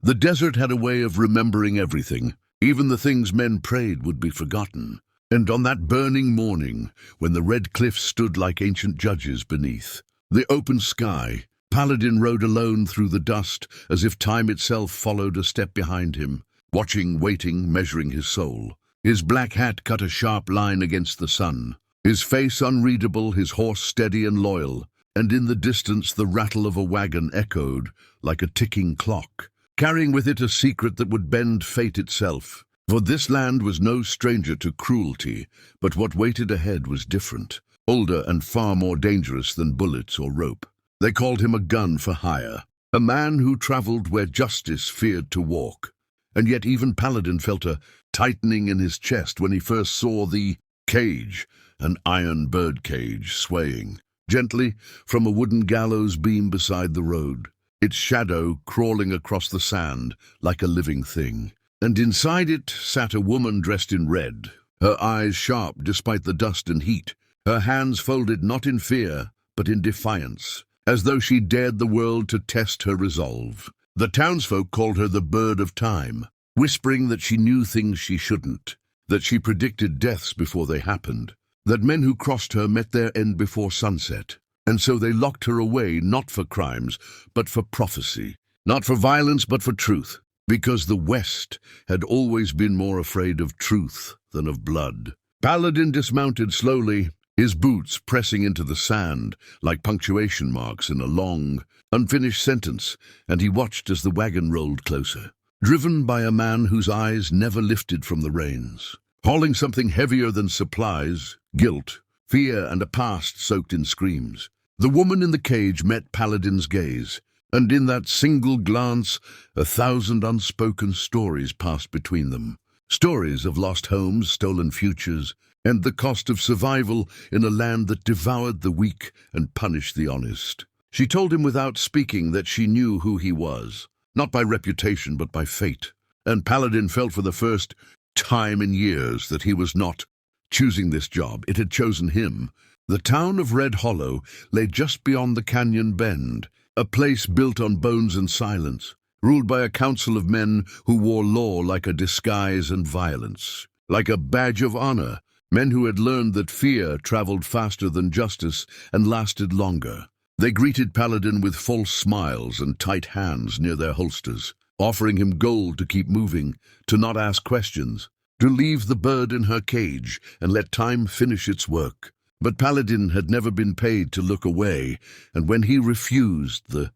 The desert had a way of remembering everything. Even the things men prayed would be forgotten. And on that burning morning, when the red cliffs stood like ancient judges beneath the open sky, Paladin rode alone through the dust, as if time itself followed a step behind him, watching, waiting, measuring his soul. His black hat cut a sharp line against the sun, his face unreadable, his horse steady and loyal, and in the distance the rattle of a wagon echoed like a ticking clock, carrying with it a secret that would bend fate itself. For this land was no stranger to cruelty, but what waited ahead was different, older and far more dangerous than bullets or rope. They called him a gun for hire, a man who traveled where justice feared to walk. And yet even Paladin felt a tightening in his chest when he first saw the cage, an iron bird cage, swaying gently from a wooden gallows beam beside the road, its shadow crawling across the sand like a living thing. And inside it sat a woman dressed in red, her eyes sharp despite the dust and heat, her hands folded not in fear, but in defiance, as though she dared the world to test her resolve. The townsfolk called her the Bird of Time, whispering that she knew things she shouldn't, that she predicted deaths before they happened, that men who crossed her met their end before sunset. And so they locked her away, not for crimes, but for prophecy, not for violence, but for truth, because the West had always been more afraid of truth than of blood. Paladin dismounted slowly, his boots pressing into the sand like punctuation marks in a long, unfinished sentence, and he watched as the wagon rolled closer, driven by a man whose eyes never lifted from the reins, hauling something heavier than supplies, guilt, fear, and a past soaked in screams. The woman in the cage met Paladin's gaze, and in that single glance 1,000 unspoken stories passed between them. Stories of lost homes, stolen futures, and the cost of survival in a land that devoured the weak and punished the honest. She told him without speaking that she knew who he was, not by reputation but by fate. And Paladin felt for the first time in years that he was not choosing this job, it had chosen him. The town of Red Hollow lay just beyond the canyon bend, a place built on bones and silence, ruled by a council of men who wore law like a disguise and violence, like a badge of honor, men who had learned that fear traveled faster than justice and lasted longer. They greeted Paladin with false smiles and tight hands near their holsters, offering him gold to keep moving, to not ask questions, to leave the bird in her cage and let time finish its work. But Paladin had never been paid to look away, and when he refused, the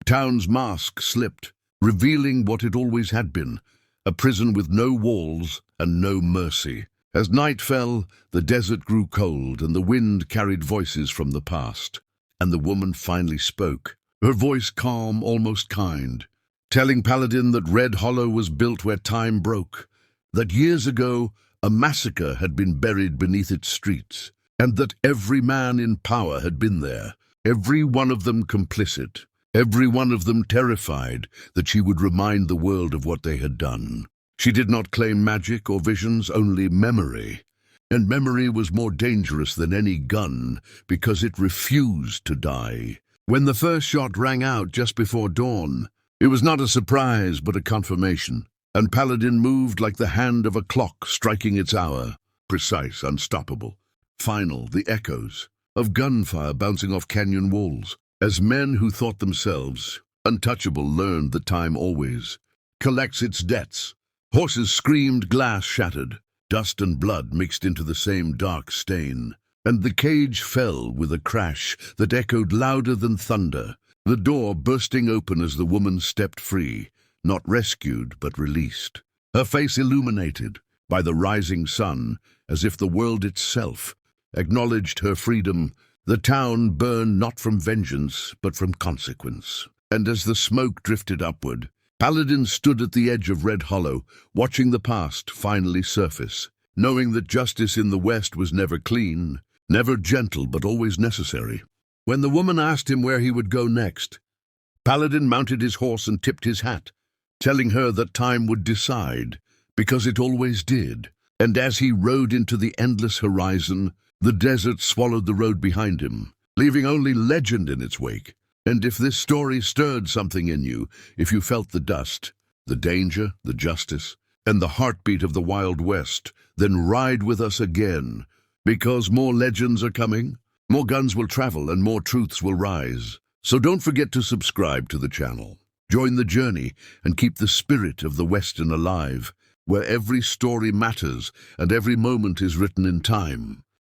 town's mask slipped, revealing what it always had been, a prison with no walls and no mercy. As night fell, the desert grew cold, and the wind carried voices from the past. And the woman finally spoke, her voice calm, almost kind, telling Paladin that Red Hollow was built where time broke, that years ago a massacre had been buried beneath its streets, and that every man in power had been there, every one of them complicit, every one of them terrified that she would remind the world of what they had done. She did not claim magic or visions, only memory. And memory was more dangerous than any gun because it refused to die. When the first shot rang out just before dawn, it was not a surprise but a confirmation, and Paladin moved like the hand of a clock striking its hour, precise, unstoppable. Final, the echoes of gunfire bouncing off canyon walls, as men who thought themselves untouchable learned that time always collects its debts. Horses screamed, glass shattered, dust and blood mixed into the same dark stain, and the cage fell with a crash that echoed louder than thunder, the door bursting open as the woman stepped free, not rescued but released, her face illuminated by the rising sun, as if the world itself acknowledged her freedom. The town burned not from vengeance but from consequence, and as the smoke drifted upward, Paladin stood at the edge of Red Hollow, watching the past finally surface, knowing that justice in the West was never clean, never gentle, but always necessary. When the woman asked him where he would go next, Paladin mounted his horse and tipped his hat, telling her that time would decide, because it always did. And as he rode into the endless horizon, the desert swallowed the road behind him, leaving only legend in its wake. And if this story stirred something in you, if you felt the dust, the danger, the justice, and the heartbeat of the Wild West, then ride with us again. Because more legends are coming, more guns will travel, and more truths will rise. So don't forget to subscribe to the channel. Join the journey and keep the spirit of the Western alive, where every story matters and every moment is written in time.